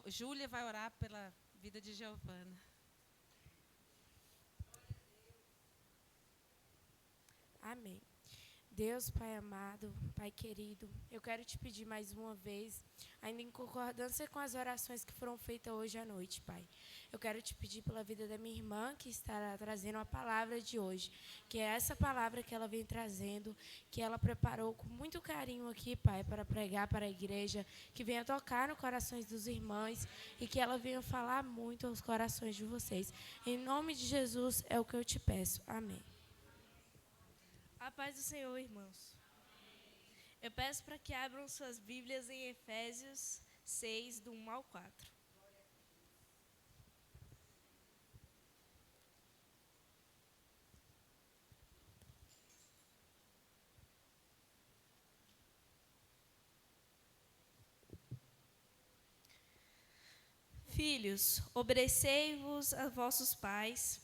Júlia vai orar pela vida de Giovana. Amém. Deus, Pai amado, Pai querido, eu quero te pedir mais uma vez, ainda em concordância com as orações que foram feitas hoje à noite, Pai. Eu quero te pedir pela vida da minha irmã, que estará trazendo a palavra de hoje, que é essa palavra que ela vem trazendo, que ela preparou com muito carinho aqui, Pai, para pregar para a igreja, que venha tocar no corações dos irmãos e que ela venha falar muito aos corações de vocês. Em nome de Jesus é o que eu te peço. Amém. A paz do Senhor, irmãos. Eu peço para que abram suas Bíblias em Efésios 6, do 1 ao 4. Filhos, obedecei-vos a vossos pais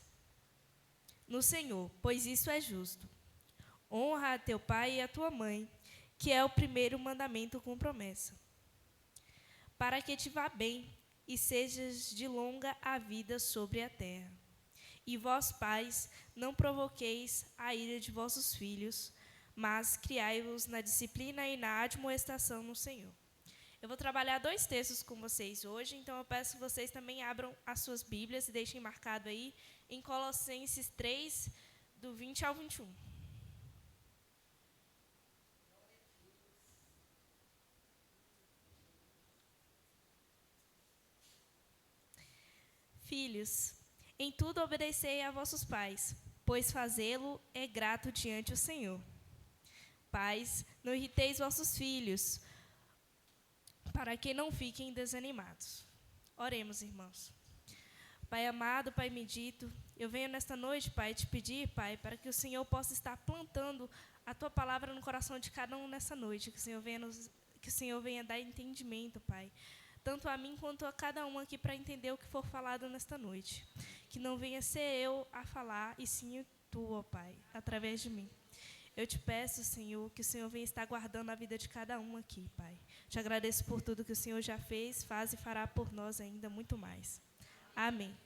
no Senhor, pois isso é justo. Honra a teu pai e a tua mãe, que é o primeiro mandamento com promessa, para que te vá bem e sejas de longa a vida sobre a terra. E vós, pais, não provoqueis a ira de vossos filhos, mas criai-vos na disciplina e na admoestação no Senhor. Eu vou trabalhar 2 textos com vocês hoje, então eu peço que vocês também abram as suas Bíblias e deixem marcado aí em Colossenses 3, do 20 ao 21. Filhos, em tudo obedecei a vossos pais, pois fazê-lo é grato diante do Senhor. Pais, não irriteis vossos filhos, para que não fiquem desanimados. Oremos, irmãos. Pai amado, Pai bendito, eu venho nesta noite, Pai, te pedir, Pai, para que o Senhor possa estar plantando a Tua palavra no coração de cada um nessa noite, que o Senhor venha dar entendimento, Pai, tanto a mim quanto a cada um aqui para entender o que for falado nesta noite. Que não venha ser eu a falar, e sim Tu, ó Pai, através de mim. Eu te peço, Senhor, que o Senhor venha estar guardando a vida de cada um aqui, Pai. Te agradeço por tudo que o Senhor já fez, faz e fará por nós ainda muito mais. Amém.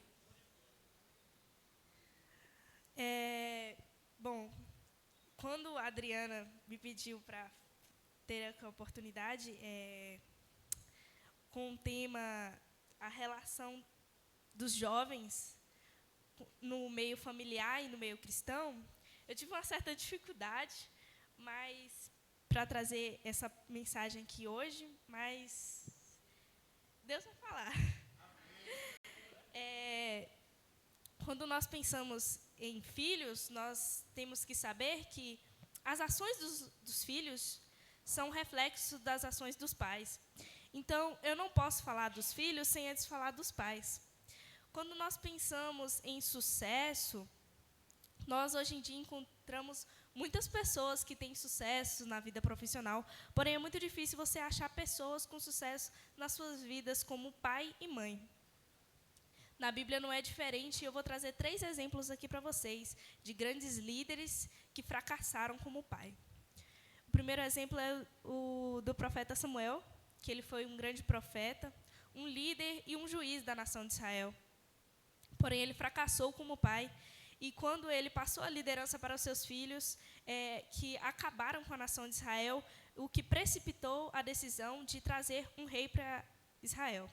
Bom, quando a Adriana me pediu para ter a oportunidade, com o tema a relação dos jovens no meio familiar e no meio cristão, eu tive uma certa dificuldade, mas para trazer essa mensagem aqui hoje, mas Deus vai falar. Quando nós pensamos em filhos, nós temos que saber que as ações dos filhos são reflexo das ações dos pais. Então, eu não posso falar dos filhos sem antes falar dos pais. Quando nós pensamos em sucesso, nós hoje em dia encontramos muitas pessoas que têm sucesso na vida profissional, porém é muito difícil você achar pessoas com sucesso nas suas vidas como pai e mãe. Na Bíblia não é diferente, e eu vou trazer 3 exemplos aqui para vocês, de grandes líderes que fracassaram como pai. O primeiro exemplo é o do profeta Samuel, que ele foi um grande profeta, um líder e um juiz da nação de Israel. Porém, ele fracassou como pai, e quando ele passou a liderança para os seus filhos, que acabaram com a nação de Israel, o que precipitou a decisão de trazer um rei para Israel.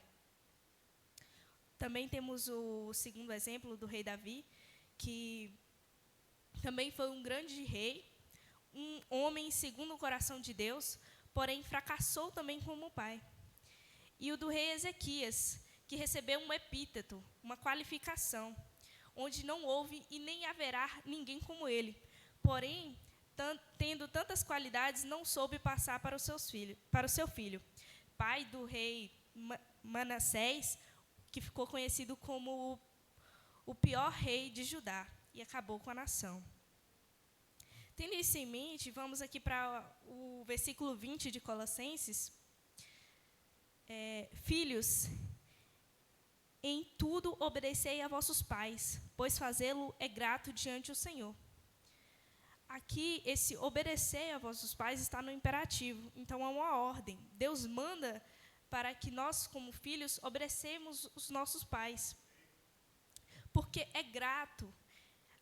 Também temos o segundo exemplo do rei Davi, que também foi um grande rei, um homem segundo o coração de Deus, porém fracassou também como pai. E o do rei Ezequias, que recebeu um epíteto, uma qualificação, onde não houve e nem haverá ninguém como ele. Porém, tendo tantas qualidades, não soube passar para o seu filho, pai do rei Manassés, que ficou conhecido como o pior rei de Judá, e acabou com a nação. Tendo isso em mente, vamos aqui para o versículo 20 de Colossenses. Filhos, em tudo obedecei a vossos pais, pois fazê-lo é grato diante do Senhor. Aqui, esse obedecer a vossos pais está no imperativo, então é uma ordem. Deus manda para que nós, como filhos, obedecemos os nossos pais. Porque é grato,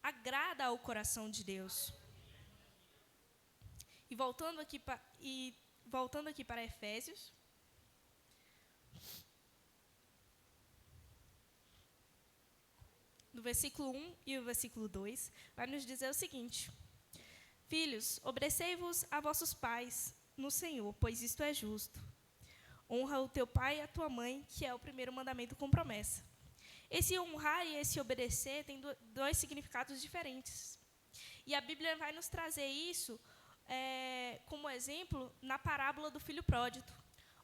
agrada ao coração de Deus. E voltando aqui para Efésios, no versículo 1 e o versículo 2, vai nos dizer o seguinte: Filhos, obedecei-vos a vossos pais no Senhor, pois isto é justo. Honra o teu pai e a tua mãe, que é o primeiro mandamento com promessa. Esse honrar e esse obedecer tem dois significados diferentes. E a Bíblia vai nos trazer isso como exemplo na parábola do filho pródigo,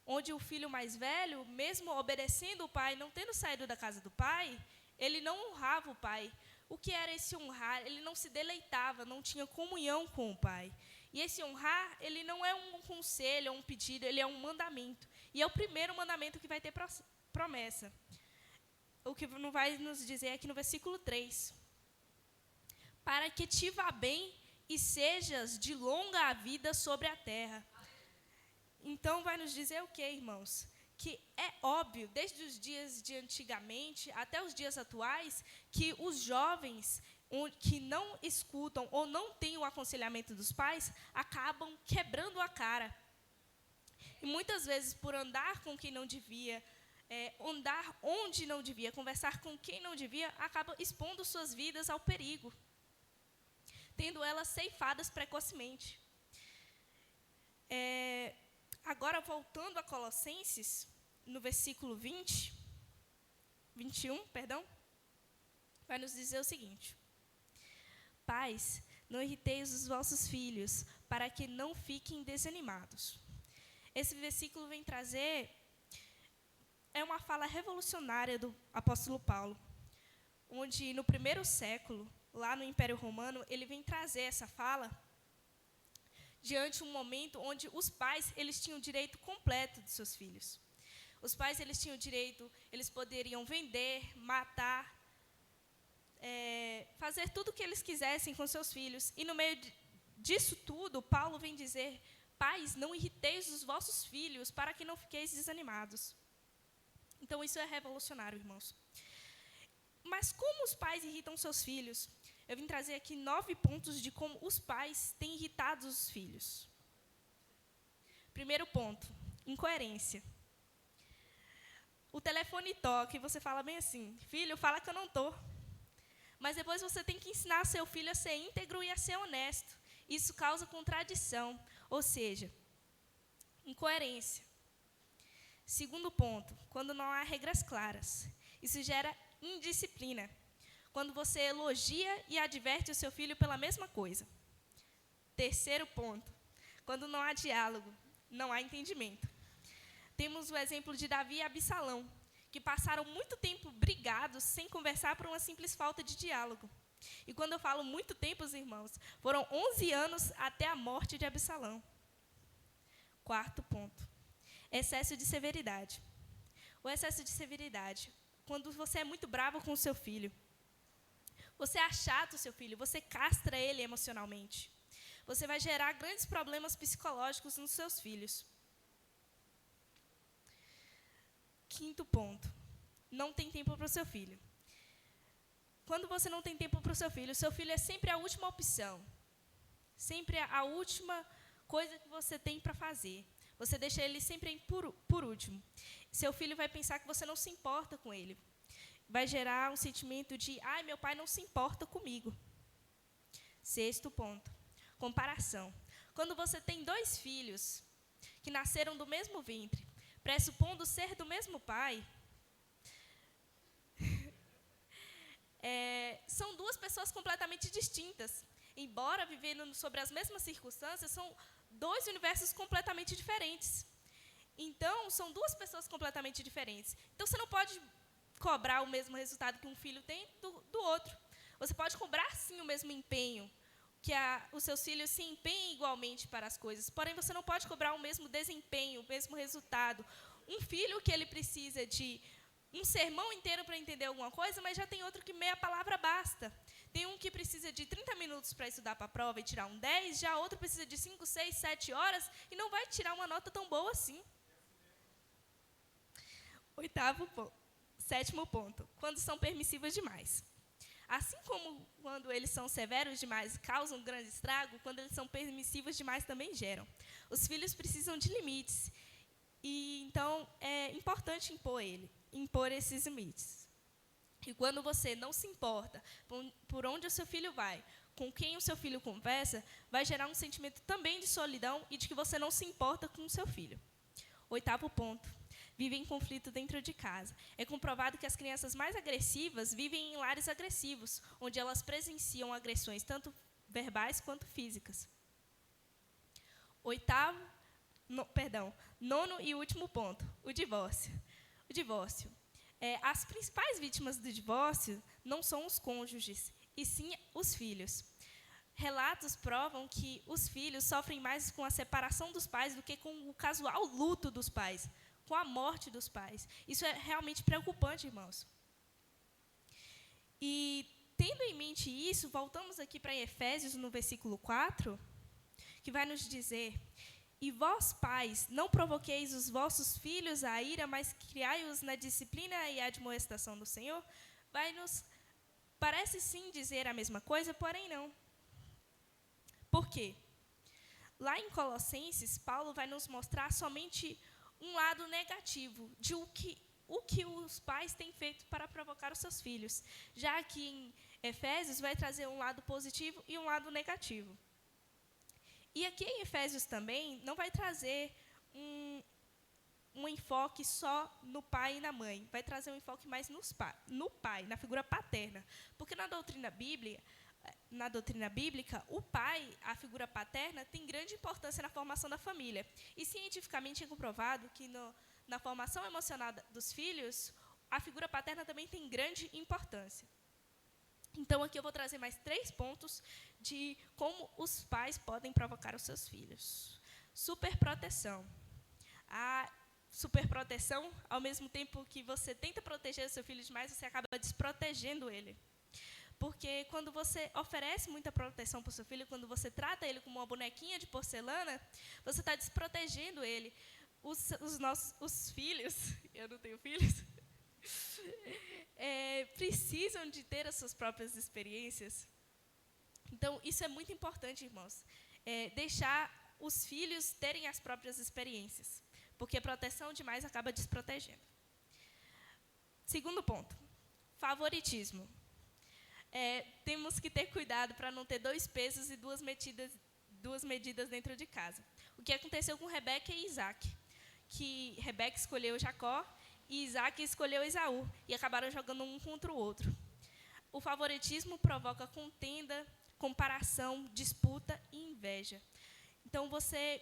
onde o filho mais velho, mesmo obedecendo o pai, não tendo saído da casa do pai, ele não honrava o pai. O que era esse honrar? Ele não se deleitava, não tinha comunhão com o pai. E esse honrar, ele não é um conselho, é um pedido, ele é um mandamento. E é o primeiro mandamento que vai ter promessa. O que não vai nos dizer aqui no versículo 3. Para que te vá bem e sejas de longa vida sobre a terra. Então, vai nos dizer o quê, irmãos? Que é óbvio, desde os dias de antigamente até os dias atuais, que os jovens que não escutam ou não têm o aconselhamento dos pais, acabam quebrando a cara. E muitas vezes, por andar com quem não devia, andar onde não devia, conversar com quem não devia, acaba expondo suas vidas ao perigo, tendo elas ceifadas precocemente. Agora, voltando a Colossenses, no versículo 21, vai nos dizer o seguinte: Pais, não irriteis os vossos filhos, para que não fiquem desanimados. Esse versículo vem trazer, uma fala revolucionária do apóstolo Paulo, onde no primeiro século, lá no Império Romano, ele vem trazer essa fala diante de um momento onde os pais, eles tinham direito completo de seus filhos. Os pais, eles tinham direito, eles poderiam vender, matar, fazer tudo o que eles quisessem com seus filhos. E no meio disso tudo, Paulo vem dizer: Pais, não irriteis os vossos filhos, para que não fiqueis desanimados. Então, isso é revolucionário, irmãos. Mas como os pais irritam seus filhos? Eu vim trazer aqui 9 pontos de como os pais têm irritado os filhos. Primeiro ponto, incoerência. O telefone toca e você fala bem assim: Filho, fala que eu não estou. Mas depois você tem que ensinar seu filho a ser íntegro e a ser honesto. Isso causa contradição, ou seja, incoerência. Segundo ponto, quando não há regras claras. Isso gera indisciplina. Quando você elogia e adverte o seu filho pela mesma coisa. Terceiro ponto, quando não há diálogo, não há entendimento. Temos o exemplo de Davi e Absalão, que passaram muito tempo brigados sem conversar por uma simples falta de diálogo. E quando eu falo muito tempo, irmãos, foram 11 anos até a morte de Absalão. Quarto ponto, excesso de severidade. O excesso de severidade, quando você é muito bravo com o seu filho, você achata o seu filho, você castra ele emocionalmente. Você vai gerar grandes problemas psicológicos nos seus filhos. Quinto ponto, não tem tempo para o seu filho. Quando você não tem tempo para o seu filho é sempre a última opção. Sempre a última coisa que você tem para fazer. Você deixa ele sempre por último. Seu filho vai pensar que você não se importa com ele. Vai gerar um sentimento de: meu pai não se importa comigo. Sexto ponto, comparação. Quando você tem 2 filhos que nasceram do mesmo ventre, pressupondo ser do mesmo pai, são 2 pessoas completamente distintas. Embora vivendo sobre as mesmas circunstâncias, são 2 universos completamente diferentes. Então, são 2 pessoas completamente diferentes. Então, você não pode cobrar o mesmo resultado que um filho tem do outro. Você pode cobrar, sim, o mesmo empenho, que os seus filhos se empenhem igualmente para as coisas. Porém, você não pode cobrar o mesmo desempenho, o mesmo resultado. Um filho que ele precisa de um sermão inteiro para entender alguma coisa, mas já tem outro que meia palavra basta. Tem um que precisa de 30 minutos para estudar para a prova e tirar um 10, já outro precisa de 5, 6, 7 horas e não vai tirar uma nota tão boa assim. Sétimo ponto, quando são permissivas demais. Assim como quando eles são severos demais causam grande estrago, quando eles são permissivos demais também geram. Os filhos precisam de limites, e então é importante impor esses limites. E quando você não se importa por onde o seu filho vai, com quem o seu filho conversa, vai gerar um sentimento também de solidão e de que você não se importa com o seu filho. 8º ponto. Vivem em conflito dentro de casa. É comprovado que as crianças mais agressivas vivem em lares agressivos, onde elas presenciam agressões tanto verbais quanto físicas. 9º e último ponto, o divórcio. O divórcio. As principais vítimas do divórcio não são os cônjuges, e sim os filhos. Relatos provam que os filhos sofrem mais com a separação dos pais do que com o casual luto dos pais, com a morte dos pais. Isso é realmente preocupante, irmãos. E, tendo em mente isso, voltamos aqui para Efésios, no versículo 4, que vai nos dizer: e vós, pais, não provoqueis os vossos filhos à ira, mas criai-os na disciplina e admoestação do Senhor. Parece sim dizer a mesma coisa, porém não. Por quê? Lá em Colossenses, Paulo vai nos mostrar somente um lado negativo de o que os pais têm feito para provocar os seus filhos. Já que em Efésios vai trazer um lado positivo e um lado negativo. E aqui em Efésios também não vai trazer um enfoque só no pai e na mãe. Vai trazer um enfoque mais no pai, na figura paterna. Porque na doutrina bíblica, o pai, a figura paterna, tem grande importância na formação da família. E cientificamente é comprovado que na formação emocional dos filhos, a figura paterna também tem grande importância. Então, aqui eu vou trazer mais 3 pontos de como os pais podem provocar os seus filhos. Superproteção. A superproteção, ao mesmo tempo que você tenta proteger o seu filho demais, você acaba desprotegendo ele. Porque quando você oferece muita proteção para o seu filho, quando você trata ele como uma bonequinha de porcelana, você está desprotegendo ele. Os filhos, eu não tenho filhos, precisam de ter as suas próprias experiências. Então, isso é muito importante, irmãos. Deixar os filhos terem as próprias experiências. Porque proteção demais acaba desprotegendo. 2º ponto, favoritismo. Temos que ter cuidado para não ter 2 pesos e 2 medidas dentro de casa. O que aconteceu com Rebeca e Isaac? Que Rebeca escolheu Jacó e Isaac escolheu Esaú, e acabaram jogando um contra o outro. O favoritismo provoca contenda, comparação, disputa e inveja. Então,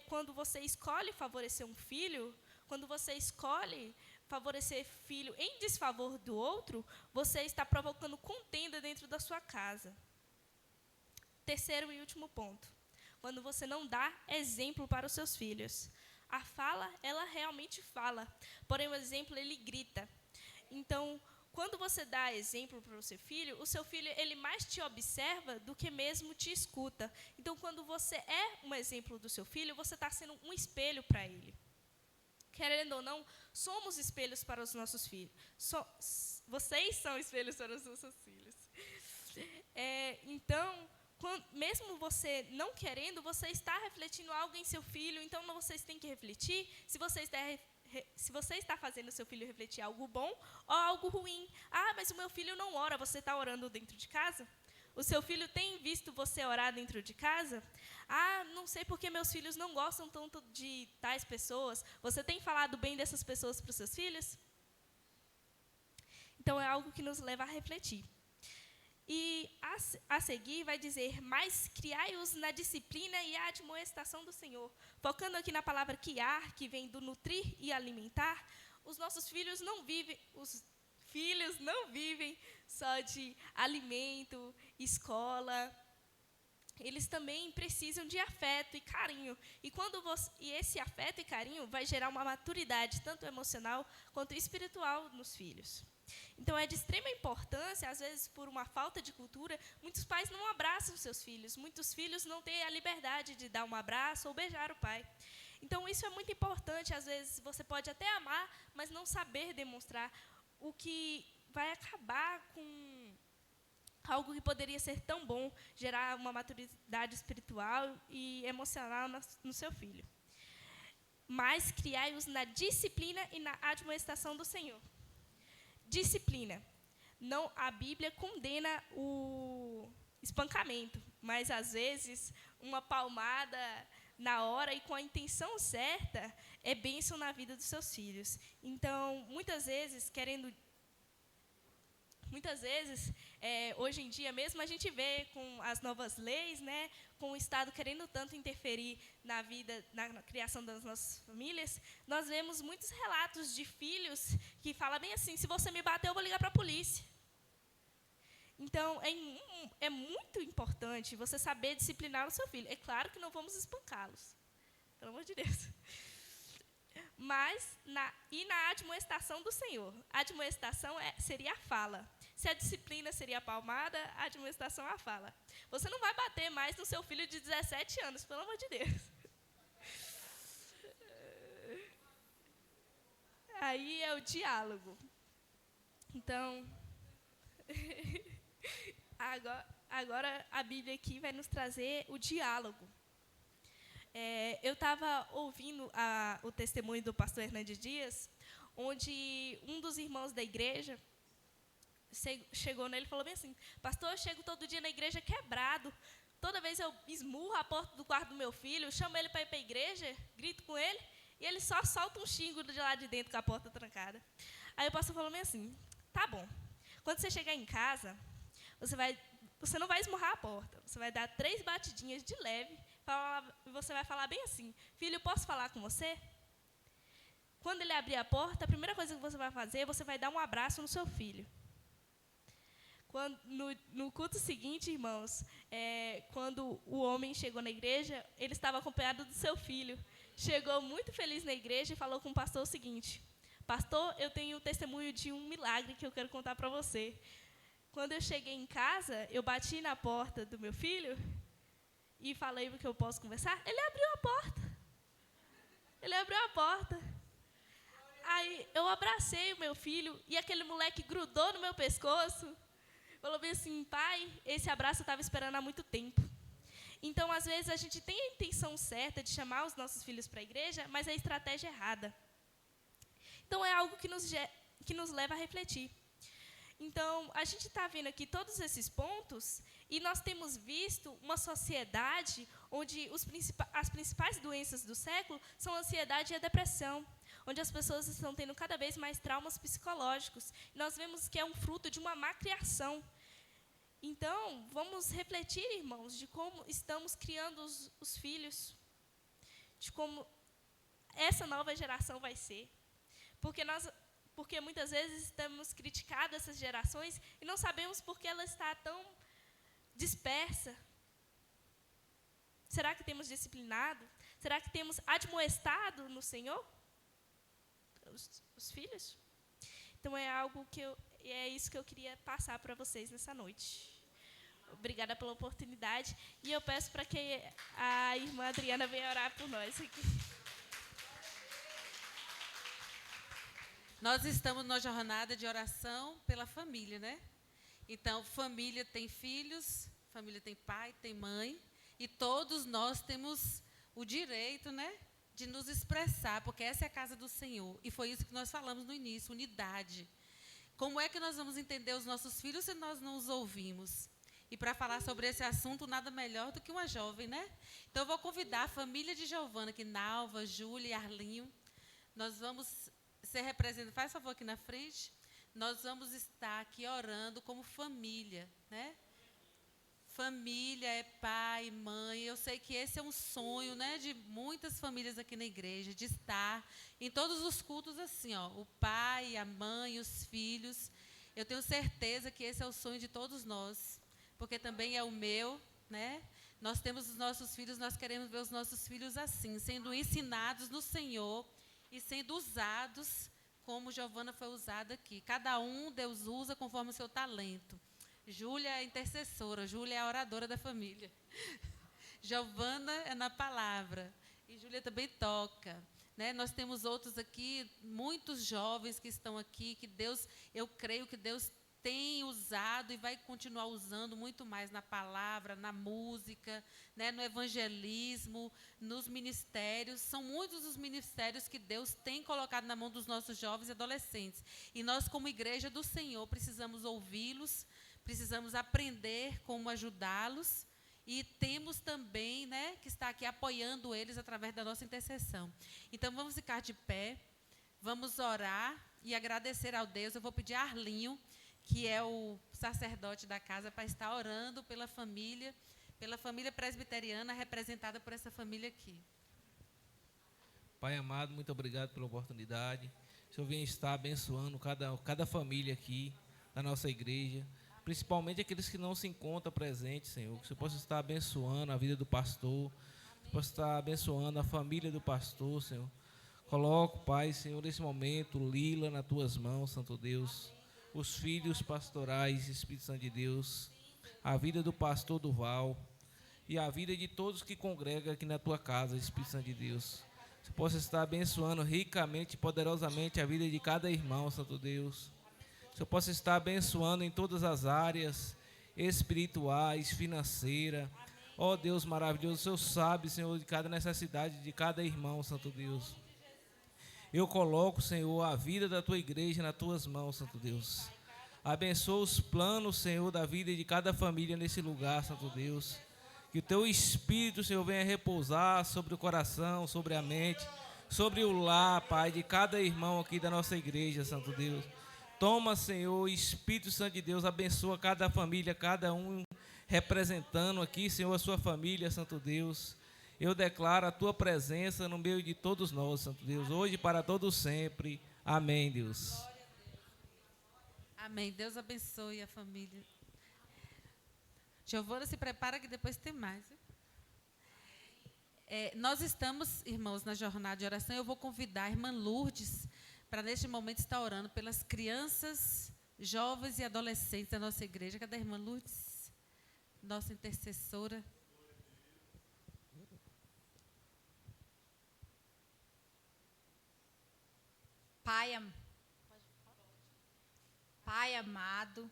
quando você escolhe favorecer um filho, quando você escolhe favorecer filho em desfavor do outro, você está provocando contenda dentro da sua casa. 3º e último ponto, quando você não dá exemplo para os seus filhos. A fala, ela realmente fala, porém o exemplo, ele grita. Então, quando você dá exemplo para o seu filho ele mais te observa do que mesmo te escuta. Então, quando você é um exemplo do seu filho, você está sendo um espelho para ele. Querendo ou não, somos espelhos para os nossos filhos. Vocês são espelhos para os nossos filhos. Então, mesmo você não querendo, você está refletindo algo em seu filho, então vocês têm que refletir se você está fazendo seu filho refletir algo bom ou algo ruim. Ah, mas o meu filho não ora, você está orando dentro de casa? O seu filho tem visto você orar dentro de casa? Ah, não sei porque meus filhos não gostam tanto de tais pessoas. Você tem falado bem dessas pessoas para os seus filhos? Então, é algo que nos leva a refletir. E a seguir vai dizer: mas criai-os na disciplina e a admoestação do Senhor. Focando aqui na palavra criar, que vem do nutrir e alimentar, os filhos não vivem só de alimento, escola. Eles também precisam de afeto e carinho. E esse afeto e carinho vai gerar uma maturidade, tanto emocional quanto espiritual, nos filhos. Então, é de extrema importância, às vezes por uma falta de cultura, muitos pais não abraçam seus filhos, muitos filhos não têm a liberdade de dar um abraço ou beijar o pai. Então, isso é muito importante. Às vezes, você pode até amar, mas não saber demonstrar, o que vai acabar com algo que poderia ser tão bom, gerar uma maturidade espiritual e emocional no seu filho. Mas criai-os na disciplina e na admoestação do Senhor. Disciplina. Não, a Bíblia condena o espancamento, mas às vezes uma palmada na hora e com a intenção certa é bênção na vida dos seus filhos. Então, muitas vezes, hoje em dia mesmo, a gente vê com as novas leis, né, com o Estado querendo tanto interferir na vida, na criação das nossas famílias, nós vemos muitos relatos de filhos que falam bem assim: se você me bater, eu vou ligar para a polícia. Então, é muito importante você saber disciplinar o seu filho. É claro que não vamos espancá-los, pelo amor de Deus. Mas, na admoestação do Senhor. A admoestação seria a fala. Se a disciplina seria a palmada, a admoestação é a fala. Você não vai bater mais no seu filho de 17 anos, pelo amor de Deus. Aí é o diálogo. Então, agora a Bíblia aqui vai nos trazer o diálogo. Eu estava ouvindo o testemunho do pastor Hernandes Dias, onde um dos irmãos da igreja chegou nele e falou bem assim: pastor, eu chego todo dia na igreja quebrado, toda vez eu esmurro a porta do quarto do meu filho, chamo ele para ir para a igreja, grito com ele, e ele só solta um xingo de lá de dentro com a porta trancada. Aí o pastor falou bem assim: tá bom, quando você chegar em casa, você não vai esmurrar a porta, você vai dar 3 batidinhas de leve, você vai falar bem assim: filho, posso falar com você? Quando ele abrir a porta, a primeira coisa que você vai fazer, você vai dar um abraço no seu filho. No culto seguinte, irmãos, quando o homem chegou na igreja, ele estava acompanhado do seu filho. Chegou muito feliz na igreja e falou com o pastor o seguinte: pastor, eu tenho o testemunho de um milagre que eu quero contar para você. Quando eu cheguei em casa, eu bati na porta do meu filho e falei que eu posso conversar. Ele abriu a porta. Aí eu abracei o meu filho e aquele moleque grudou no meu pescoço. Falou bem assim: pai, esse abraço eu estava esperando há muito tempo. Então, às vezes, a gente tem a intenção certa de chamar os nossos filhos para a igreja, mas a estratégia é errada. Então, é algo que nos leva a refletir. Então, a gente está vendo aqui todos esses pontos e nós temos visto uma sociedade onde as principais doenças do século são a ansiedade e a depressão, onde as pessoas estão tendo cada vez mais traumas psicológicos. E nós vemos que é um fruto de uma má criação. Então, vamos refletir, irmãos, de como estamos criando os filhos, de como essa nova geração vai ser. Porque muitas vezes estamos criticando essas gerações e não sabemos por que ela está tão dispersa. Será que temos disciplinado? Será que temos admoestado no Senhor os filhos? Então, é isso que eu queria passar para vocês nessa noite. Obrigada pela oportunidade. E eu peço para que a irmã Adriana venha orar por nós aqui. Nós estamos numa jornada de oração pela família, né? Então, família tem filhos, família tem pai, tem mãe, e todos nós temos o direito, né, de nos expressar, porque essa é a casa do Senhor. E foi isso que nós falamos no início, unidade. Como é que nós vamos entender os nossos filhos se nós não os ouvimos? E para falar sobre esse assunto, nada melhor do que uma jovem, né? Então, eu vou convidar a família de Giovana, aqui, Nalva, Júlia e Arlinho. Nós vamos ser representados, faz favor aqui na frente. Nós vamos estar aqui orando como família, né? Família é pai, mãe. Eu sei que esse é um sonho, né, de muitas famílias aqui na igreja, de estar em todos os cultos assim, ó, o pai, a mãe, os filhos. Eu tenho certeza que esse é o sonho de todos nós, porque também é o meu, né? Nós temos os nossos filhos, nós queremos ver os nossos filhos assim, sendo ensinados no Senhor e sendo usados como Giovana foi usada aqui. Cada um Deus usa conforme o seu talento. Júlia é intercessora, Júlia é a oradora da família. Giovana é na palavra. E Júlia também toca, né? Nós temos outros aqui, muitos jovens que estão aqui, que Deus, eu creio que Deus tem usado e vai continuar usando muito mais na palavra, na música, né, no evangelismo, nos ministérios. São muitos os ministérios que Deus tem colocado na mão dos nossos jovens e adolescentes. E nós, como igreja do Senhor, precisamos ouvi-los, precisamos aprender como ajudá-los e temos também, né, que estar aqui apoiando eles através da nossa intercessão. Então, vamos ficar de pé, vamos orar e agradecer ao Deus. Eu vou pedir a Arlinho, que é o sacerdote da casa, para estar orando pela família presbiteriana, representada por essa família aqui. Pai amado, muito obrigado pela oportunidade. O Senhor venha estar abençoando cada família aqui da nossa igreja, principalmente aqueles que não se encontram presentes, Senhor. Que o Senhor possa estar abençoando a vida do pastor, que possa estar abençoando a família do pastor, Senhor. Coloco, Pai, Senhor, nesse momento, Lila nas tuas mãos, Santo Deus. Os filhos pastorais, Espírito Santo de Deus, a vida do pastor Duval e a vida de todos que congregam aqui na tua casa, Espírito Santo de Deus. Que você possa estar abençoando ricamente e poderosamente a vida de cada irmão, Santo Deus. Que você possa estar abençoando em todas as áreas espirituais, financeiras. Ó Deus maravilhoso, o Senhor sabe, Senhor, de cada necessidade de cada irmão, Santo Deus. Eu coloco, Senhor, a vida da tua igreja nas tuas mãos, Santo Deus. Abençoa os planos, Senhor, da vida de cada família nesse lugar, Santo Deus. Que o teu Espírito, Senhor, venha repousar sobre o coração, sobre a mente, sobre o lar, Pai, de cada irmão aqui da nossa igreja, Santo Deus. Toma, Senhor, Espírito Santo de Deus, abençoa cada família, cada um representando aqui, Senhor, a sua família, Santo Deus. Eu declaro a tua presença no meio de todos nós, Santo Deus, hoje e para todos sempre. Amém, Deus. Amém. Deus abençoe a família. Giovana, se prepara que depois tem mais. Nós estamos, irmãos, na jornada de oração. Eu vou convidar a irmã Lourdes para, neste momento, estar orando pelas crianças, jovens e adolescentes da nossa igreja. Cadê a irmã Lourdes? Nossa intercessora. Pai amado,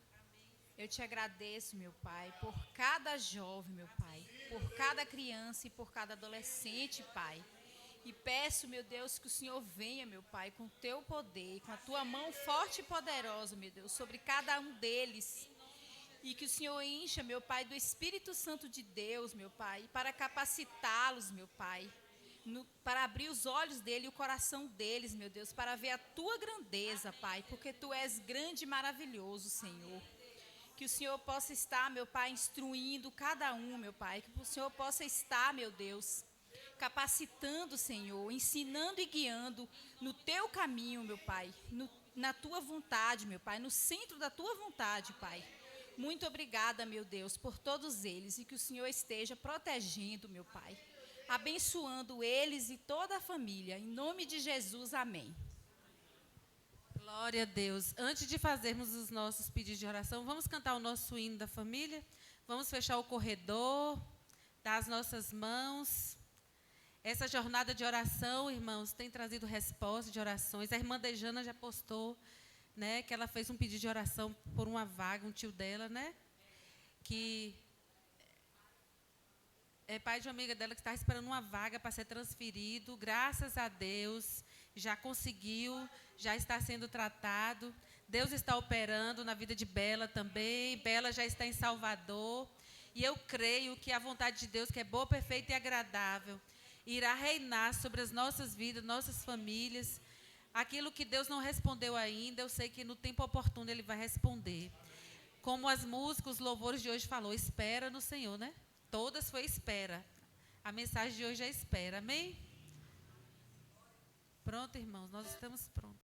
eu te agradeço, meu Pai, por cada jovem, meu Pai, por cada criança e por cada adolescente, Pai. E peço, meu Deus, que o Senhor venha, meu Pai, com o teu poder, com a tua mão forte e poderosa, meu Deus, sobre cada um deles. E que o Senhor encha, meu Pai, do Espírito Santo de Deus, meu Pai, para capacitá-los, meu Pai. Para abrir os olhos dele e o coração deles, meu Deus, para ver a tua grandeza, Pai, porque tu és grande e maravilhoso, Senhor. Que o Senhor possa estar, meu Pai, instruindo cada um, meu Pai, que o Senhor possa estar, meu Deus, capacitando, Senhor, ensinando e guiando no teu caminho, meu Pai, na tua vontade, meu Pai, no centro da tua vontade, Pai. Muito obrigada, meu Deus, por todos eles e que o Senhor esteja protegendo, meu Pai, abençoando eles e toda a família. Em nome de Jesus, amém. Glória a Deus. Antes de fazermos os nossos pedidos de oração, vamos cantar o nosso hino da família? Vamos fechar o corredor, dar as nossas mãos. Essa jornada de oração, irmãos, tem trazido respostas de orações. A irmã Dejana já postou, né, que ela fez um pedido de oração por uma vaga, um tio dela, né, que é pai de uma amiga dela que está esperando uma vaga para ser transferido. Graças a Deus, já conseguiu, já está sendo tratado. Deus está operando na vida de Bela também. Bela já está em Salvador. E eu creio que a vontade de Deus, que é boa, perfeita e agradável, irá reinar sobre as nossas vidas, nossas famílias. Aquilo que Deus não respondeu ainda, eu sei que no tempo oportuno Ele vai responder. Como as músicas, os louvores de hoje falou, espera no Senhor, né? Todas foi espera. A mensagem de hoje é espera, amém? Pronto, irmãos, nós estamos prontos.